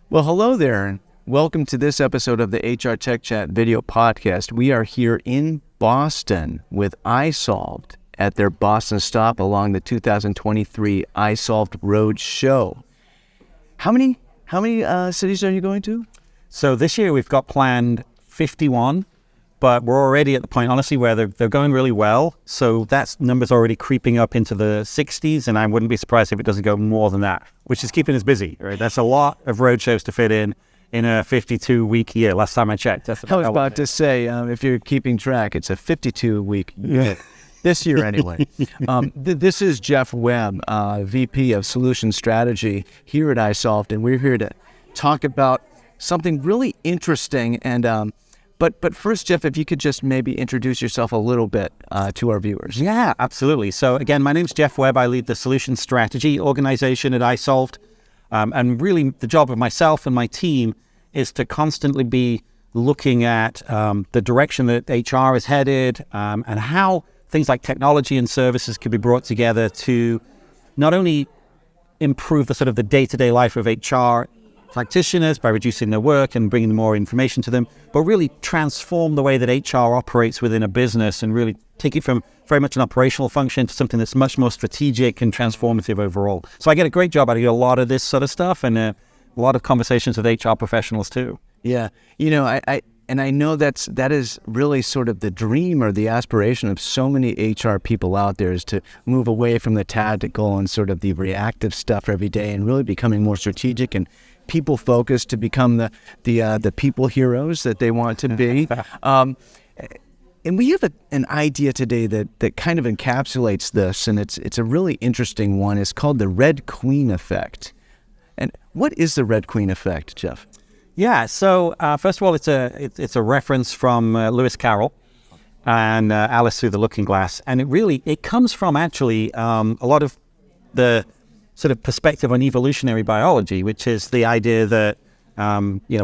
Well, hello there, and welcome to this episode of the HR Tech Chat video podcast. We are here in Boston with Isolved at their Boston stop along the 2023 Isolved Road Show. How many cities are you going to? So this year we've got planned 51, but we're already at the point, honestly, where they're going really well. So that number's already creeping up into the 60s, and I wouldn't be surprised if it doesn't go more than that, which is keeping us busy. Right? That's a lot of road shows to fit in a 52-week year. Last time I checked. I was about to say, if you're keeping track, it's a 52-week year. This year anyway. This is Geoff Webb, VP of Solution Strategy here at Isolved, and we're here to talk about something really interesting. And but first, Geoff, if you could just maybe introduce yourself a little bit to our viewers. Yeah, absolutely. So again, my name's Geoff Webb. I lead the Solution Strategy organization at Isolved. And really the job of myself and my team is to constantly be looking at the direction that HR is headed and how things like technology and services can be brought together to not only improve the sort of the day-to-day life of HR practitioners by reducing their work and bringing more information to them, but really transform the way that HR operates within a business and really take it from very much an operational function to something that's much more strategic and transformative overall. So I get a great job out of a lot of this sort of stuff and a lot of conversations with HR professionals too. Yeah, I know that is really sort of the dream or the aspiration of so many HR people out there, is to move away from the tactical and sort of the reactive stuff every day and really becoming more strategic and people focused to become the people heroes that they want to be. And we have an idea today that kind of encapsulates this, and it's a really interesting one. It's called the Red Queen effect. And what is the Red Queen effect, Geoff? Yeah, so first of all, it's a reference from Lewis Carroll and Alice Through the Looking Glass, and it comes from actually a lot of the sort of perspective on evolutionary biology, which is the idea that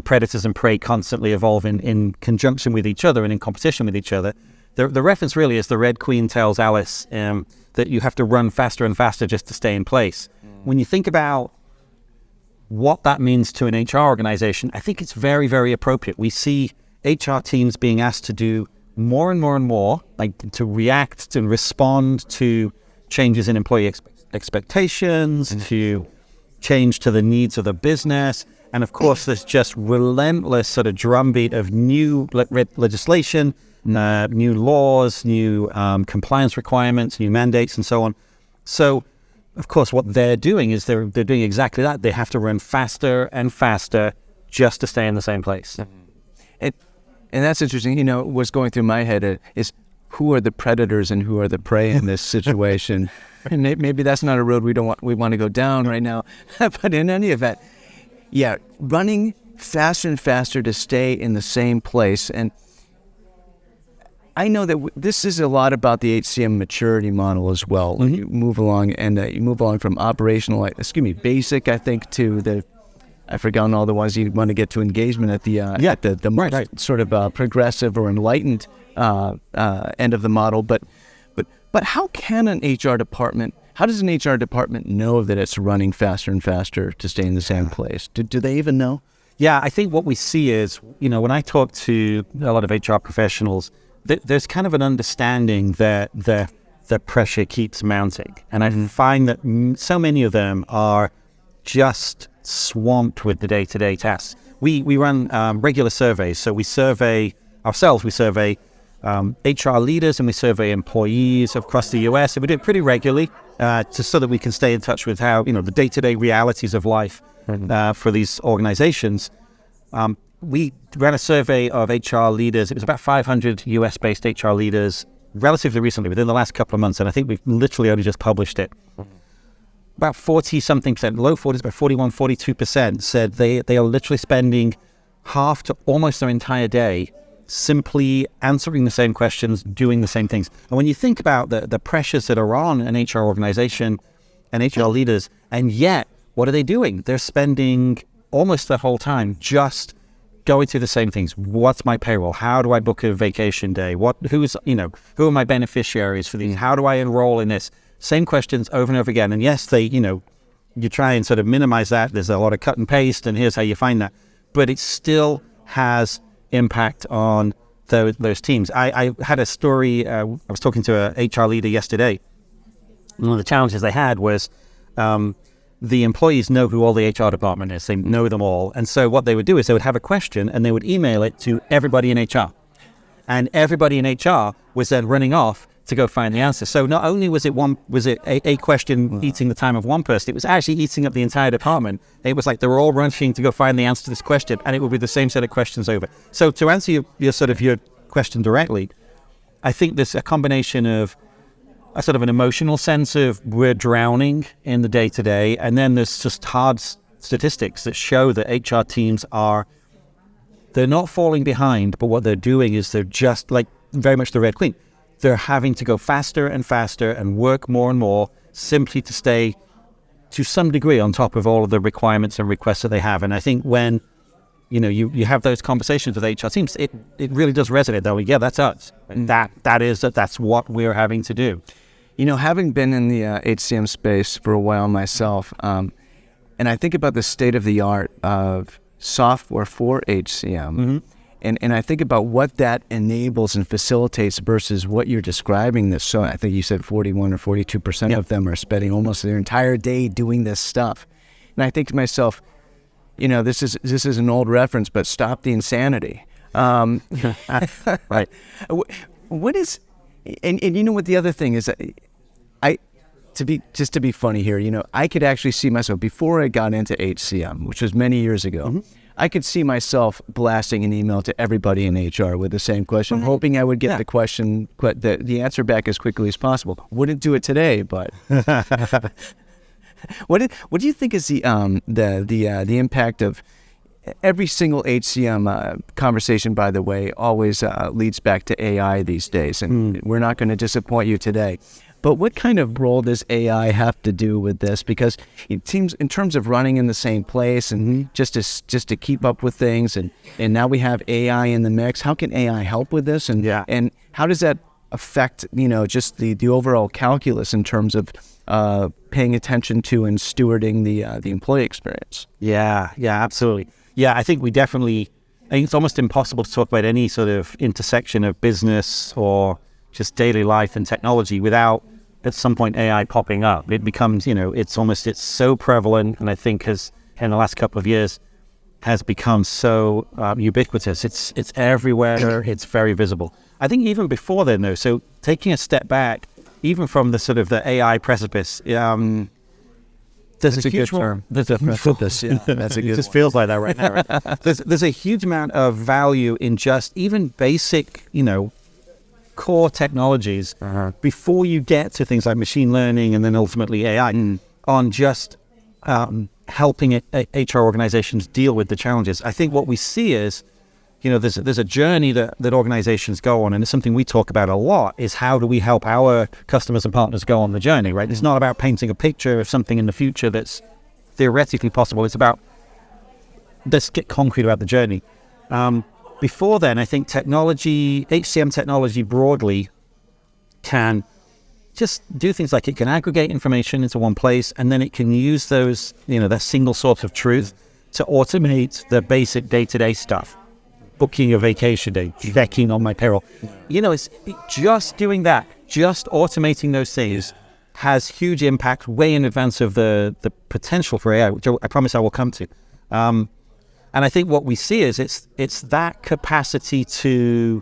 predators and prey constantly evolve in conjunction with each other and in competition with each other. The reference really is the Red Queen tells Alice that you have to run faster and faster just to stay in place. When you think about what that means to an HR organization, I think it's very, very appropriate. We see HR teams being asked to do more and more and more, like to react and respond to changes in employee expectations, to change to the needs of the business. And of course, there's just relentless sort of drumbeat of new legislation, new laws, new compliance requirements, new mandates, and so on. So, of course, what they're doing is they're doing exactly that. They have to run faster and faster just to stay in the same place. And that's interesting. What's going through my head is who are the predators and who are the prey in this situation. And maybe that's not a road we want to go down right now. But in any event, yeah, running faster and faster to stay in the same place. And I know that this is a lot about the HCM maturity model as well. Mm-hmm. You move along from basic, I think, to I've forgotten all the ones you want to get to engagement at the right. Sort of progressive or enlightened end of the model. But how can how does an HR department know that it's running faster and faster to stay in the same place? Do they even know? Yeah, I think what we see is, when I talk to a lot of HR professionals, there's kind of an understanding that the pressure keeps mounting. And I find that so many of them are just swamped with the day-to-day tasks. We run regular surveys. So we survey ourselves, we survey HR leaders, and we survey employees across the US. And we do it pretty regularly just so that we can stay in touch with how, the day-to-day realities of life for these organizations. We ran a survey of HR leaders. It was about 500 US-based HR leaders relatively recently, within the last couple of months, and I think we've literally only just published it. About 40-something%, low 40s, about 41, 42% said they are literally spending half to almost their entire day simply answering the same questions, doing the same things. And when you think about the pressures that are on an HR organization and HR leaders, and yet, what are they doing? They're spending almost the whole time just going through the same things. What's my payroll? How do I book a vacation day? Who are my beneficiaries for these? How do I enroll in this? Same questions over and over again. And yes, they, you try and sort of minimize that. There's a lot of cut and paste, and here's how you find that. But it still has impact on those teams. I had a story, I was talking to a HR leader yesterday. One of the challenges they had was the employees know who all the HR department is. They know them all. And so what they would do is they would have a question and they would email it to everybody in HR. And everybody in HR was then running off to go find the answer. So not only was it a question eating the time of one person, it was actually eating up the entire department. It was like they were all rushing to go find the answer to this question, and it would be the same set of questions over. So to answer your question directly, I think there's a combination of a sort of an emotional sense of we're drowning in the day-to-day, and then there's just hard statistics that show that HR teams they're not falling behind, but what they're doing is they're just like very much the Red Queen. They're having to go faster and faster and work more and more simply to stay to some degree on top of all of the requirements and requests that they have. And I think when you have those conversations with HR teams, it really does resonate. That yeah, that's us. And that's what we're having to do. Having been in the HCM space for a while myself, and I think about the state of the art of software for HCM, and I think about what that enables and facilitates versus what you're describing. So I think you said 41 or 42% of them are spending almost their entire day doing this stuff. And I think to myself, this is an old reference, but stop the insanity. Right. What is, and what the other thing is, to be funny here, I could actually see myself, before I got into HCM, which was many years ago, I could see myself blasting an email to everybody in HR with the same question, hoping I would get the question, the answer back as quickly as possible. Wouldn't do it today, but what do you think is the impact of every single HCM conversation? By the way, always leads back to AI these days, and we're not going to disappoint you today. But what kind of role does AI have to do with this? Because it seems, in terms of running in the same place and just to keep up with things, and now we have AI in the mix. How can AI help with this? And how does that affect just the overall calculus in terms of paying attention to and stewarding the employee experience? Yeah, absolutely. Yeah, I think it's almost impossible to talk about any sort of intersection of business or just daily life and technology without at some point AI popping up. It becomes, it's so prevalent, and I think in the last couple of years has become so ubiquitous. It's everywhere. It's very visible. I think even before then, though, so taking a step back, even from the sort of the AI precipice, there's a huge term. There's a precipice. Yeah, that's a good. It just feels like that right now. Right? There's a huge amount of value in just even basic, core technologies before you get to things like machine learning and then ultimately AI on just helping HR organizations deal with the challenges. I think what we see is, there's a journey that organizations go on, and it's something we talk about a lot, is how do we help our customers and partners go on the journey, right? It's not about painting a picture of something in the future that's theoretically possible. It's about, let's get concrete about the journey. Before then, I think HCM technology broadly can just do things like it can aggregate information into one place, and then it can use those, that single source of truth to automate the basic day-to-day stuff. Booking a vacation day, checking on my payroll. It's just doing that, just automating those things has huge impact way in advance of the potential for AI, which I promise I will come to. And I think what we see is it's that capacity to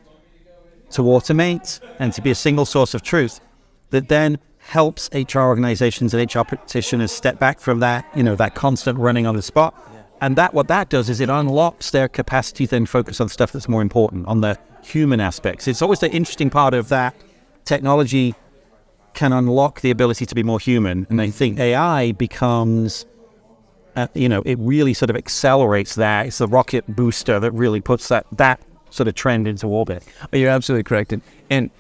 automate and to be a single source of truth that then helps HR organizations and HR practitioners step back from that, that constant running on the spot. And what that does is it unlocks their capacity to then focus on stuff that's more important, on the human aspects. It's always the interesting part of that. Technology can unlock the ability to be more human. And I think AI becomes... it really sort of accelerates that. It's the rocket booster that really puts that sort of trend into orbit. You're absolutely correct. And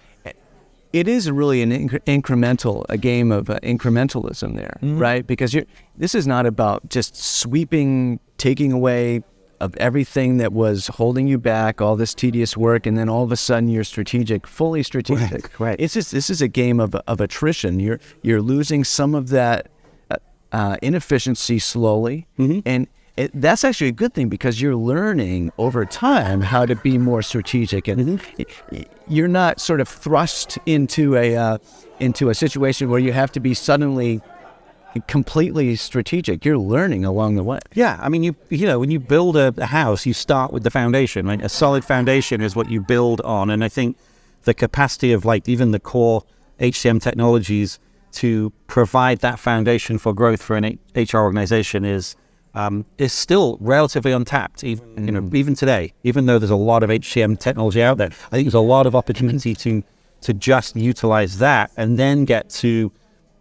it is really a game of incrementalism there, right? Because this is not about just taking away of everything that was holding you back, all this tedious work, and then all of a sudden you're fully strategic. Right. This is a game of attrition. You're losing some of that inefficiency slowly. And that's actually a good thing because you're learning over time how to be more strategic, and you're not sort of thrust into a situation where you have to be suddenly completely strategic. You're learning along the way. Yeah, I mean, you know, when you build a house, you start with the foundation, right? A solid foundation is what you build on, and I think the capacity of like even the core HCM technologies to provide that foundation for growth for an HR organization is still relatively untapped, even you know, even today. Even though there's a lot of HCM technology out there, I think there's a lot of opportunity to just utilize that and then get to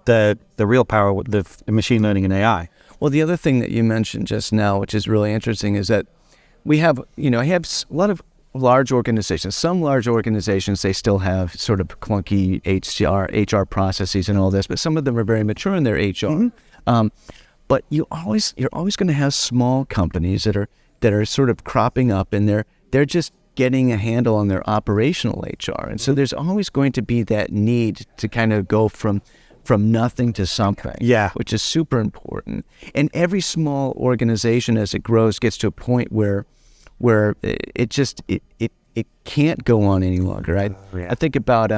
the real power with the machine learning and AI. Well, the other thing that you mentioned just now, which is really interesting, is that we have, you know, a lot of large organizations. Some large organizations, they still have sort of clunky HR processes and all this, but some of them are very mature in their HR. But you're always going to have small companies that are sort of cropping up, and they're just getting a handle on their operational HR. And so there's always going to be that need to kind of go from nothing to something, which is super important. And every small organization, as it grows, gets to a point where it can't go on any longer. I think about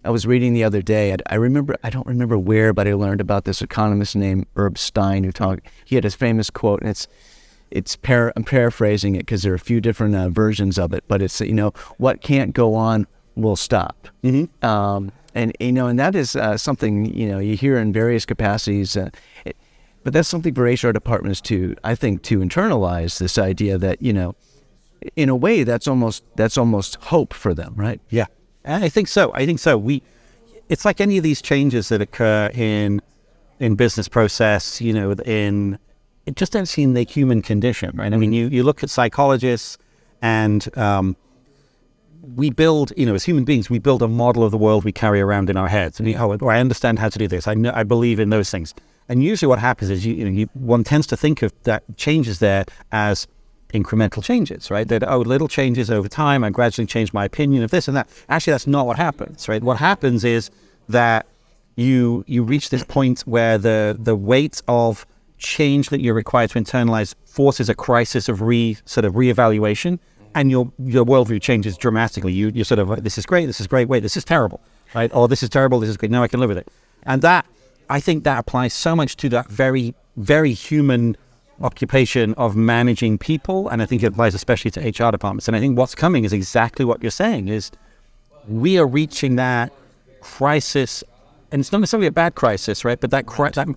I was reading the other day. I don't remember where, but I learned about this economist named Herb Stein he had his famous quote, and I'm paraphrasing it because there are a few different versions of it, but it's, you know, what can't go on will stop. And you know, and that is something, you know, you hear in various capacities. But that's something for HR departments to internalize, this idea that, you know, in a way that's almost hope for them, right? Yeah, I think so. It's like any of these changes that occur in business process, you know, it just don't seem the human condition, right? I mean, you look at psychologists, and we build, you know, as human beings, we build a model of the world we carry around in our heads. And I understand how to do this. I believe in those things. And usually what happens is one tends to think of that changes there as incremental changes, right? That, little changes over time, I gradually change my opinion of this and that. Actually, that's not what happens, right? What happens is that you reach this point where the weight of change that you're required to internalize forces a crisis of reevaluation, and your worldview changes dramatically. You're sort of like, this is great, wait, this is terrible, right? Or this is terrible, this is great, now I can live with it. And that, I think that applies so much to that very, very human occupation of managing people, and I think it applies especially to HR departments. And I think what's coming is exactly what you're saying, is we are reaching that crisis, and it's not necessarily a bad crisis, right? But that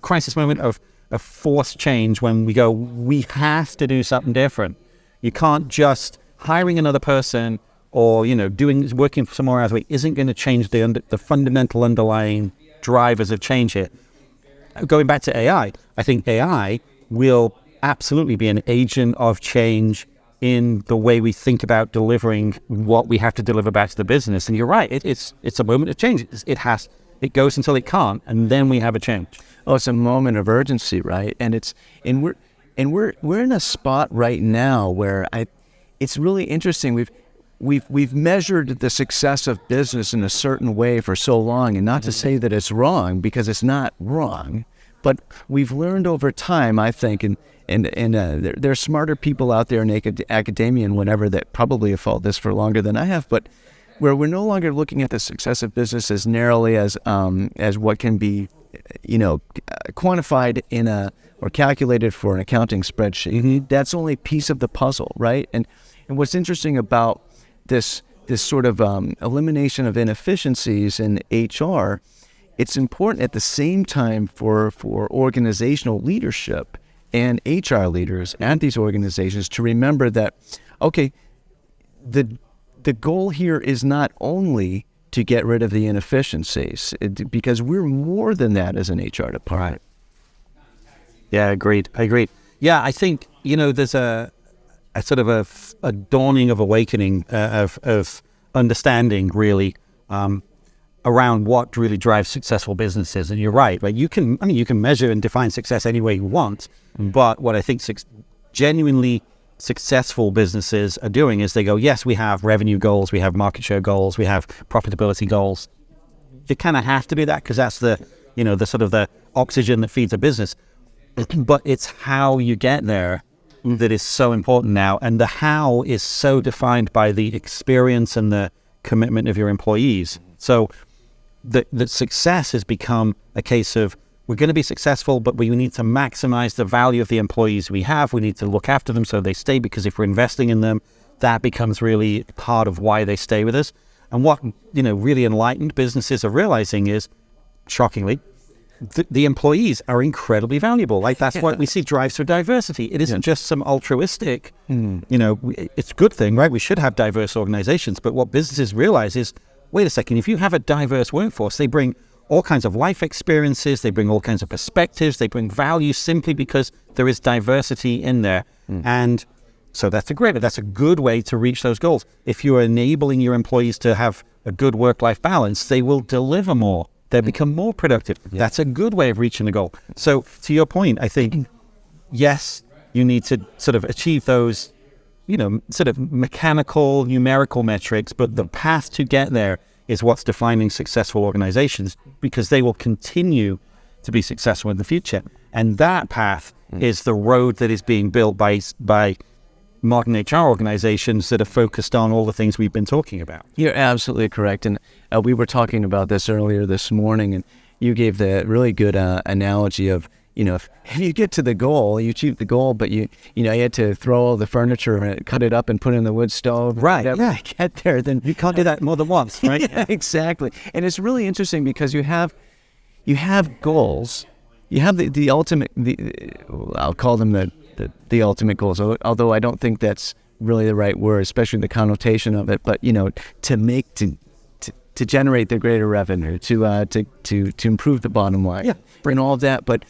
crisis moment of forced change, when we go, we have to do something different. You can't just hiring another person or, you know, working somewhere else isn't going to change the fundamental underlying drivers of change here. Going back to AI, I think AI will absolutely be an agent of change in the way we think about delivering what we have to deliver back to the business. And you're right, it's a moment of change. It goes until it can't, and then we have a change. Oh, it's a moment of urgency, right? And we're in a spot right now where it's really interesting. We've measured the success of business in a certain way for so long, and not to say that it's wrong, because it's not wrong, but we've learned over time, I think, and there are smarter people out there in academia and whatever that probably have followed this for longer than I have, but where we're no longer looking at the success of business as narrowly as what can be, you know, quantified or calculated for an accounting spreadsheet. That's only a piece of the puzzle, right? And what's interesting about this sort of elimination of inefficiencies in HR, it's important at the same time for organizational leadership and HR leaders at these organizations to remember that, okay, the goal here is not only to get rid of the inefficiencies, because we're more than that as an HR department. Yeah, agreed. Yeah, I think, you know, there's a sort of a dawning of awakening of understanding, really, around what really drives successful businesses. And you're right? You can measure and define success any way you want, but what I think genuinely successful businesses are doing is they go, yes, we have revenue goals, we have market share goals, we have profitability goals. You kind of have to do that because that's the sort of the oxygen that feeds a business. but it's how you get there that is so important now. And the how is so defined by the experience and the commitment of your employees. So the success has become a case of, we're going to be successful, but we need to maximize the value of the employees we have. We need to look after them so they stay, because if we're investing in them, that becomes really part of why they stay with us. And what, really enlightened businesses are realizing is, shockingly, the employees are incredibly valuable. Like, that's what we see drives for diversity. It isn't just some altruistic, it's a good thing, right? We should have diverse organizations. But what businesses realize is, wait a second, if you have a diverse workforce, they bring all kinds of life experiences, they bring all kinds of perspectives, they bring value simply because there is diversity in there. And so that's a good way to reach those goals. If you're enabling your employees to have a good work-life balance, they will deliver more. They become more productive. That's a good way of reaching the goal. So to your point, I think, yes, you need to sort of achieve those, sort of mechanical, numerical metrics, but the path to get there is what's defining successful organizations, because they will continue to be successful in the future. And that path is the road that is being built by modern HR organizations that are focused on all the things we've been talking about. You're absolutely correct. And we were talking about this earlier this morning, and you gave the really good analogy of, if you get to the goal, you achieve the goal, but you had to throw all the furniture and cut it up and put it in the wood stove. Right. Yeah. Get there, then You can't do that more than once, right? Yeah, exactly. And it's really interesting because you have goals. You have the ultimate. I'll call them the ultimate goals. Although I don't think that's really the right word, especially the connotation of it. But to generate the greater revenue, to improve the bottom line, and all of that. But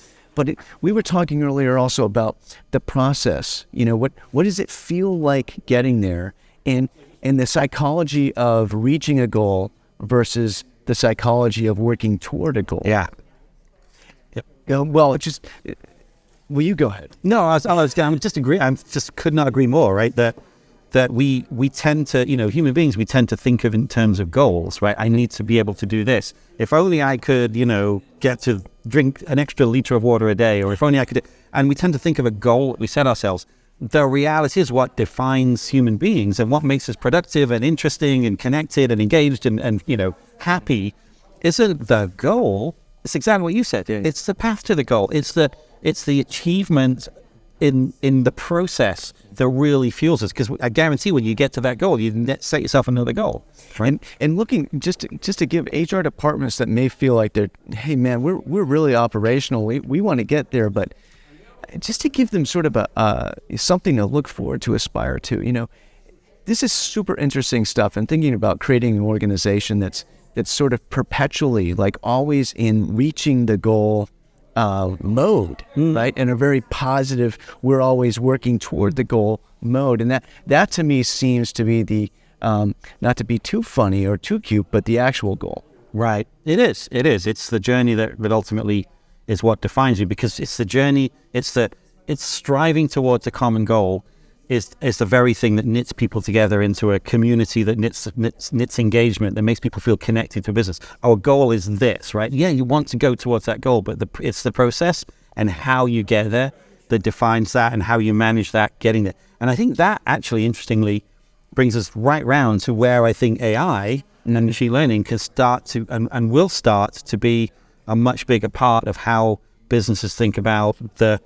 we were talking earlier also about the process. What does it feel like getting there, and the psychology of reaching a goal versus the psychology of working toward a goal. Yeah. Well, will you go ahead? No, I just agree. I just could not agree more. Right, that we tend to, human beings, we tend to think of in terms of goals. Right, I need to be able to do this. If only I could, get to drink an extra liter of water a day, or if only I could. And we tend to think of a goal that we set ourselves. The reality is, what defines human beings and what makes us productive and interesting and connected and engaged and happy isn't the goal. It's exactly what you said. Yeah. It's the path to the goal. It's the achievement in the process that really fuels us. Because I guarantee when you get to that goal, you set yourself another goal. Right? And looking just to give HR departments that may feel like they're, hey man, we're really operational. We want to get there, but just to give them sort of a something to look forward to, aspire to. This is super interesting stuff. And thinking about creating an organization that's sort of perpetually, like always in reaching the goal mode, right? And a very positive, we're always working toward the goal mode. And that to me seems to be the, not to be too funny or too cute, but the actual goal. Right. It is. It's the journey that ultimately is what defines you, because it's the journey, it's striving towards a common goal is the very thing that knits people together into a community, that knits engagement, that makes people feel connected to business. Our goal is this, right? Yeah, you want to go towards that goal, but it's the process and how you get there that defines that, and how you manage that getting there. And I think that actually, interestingly, brings us right round to where I think AI and machine learning can start to and will start to be a much bigger part of how businesses think about the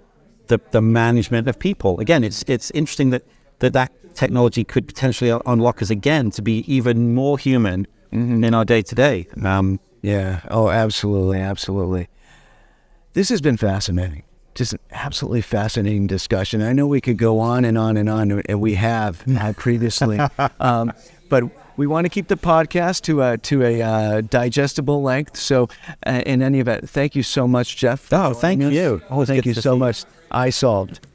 management of people. Again, it's interesting that technology could potentially unlock us again to be even more human in our day-to-day. Yeah. Oh, absolutely. This has been fascinating. Just an absolutely fascinating discussion. I know we could go on and on and on, and we have previously. But we want to keep the podcast to a digestible length. So in any event, thank you so much, Geoff. Oh, thank you. Thank you so much. Isolved.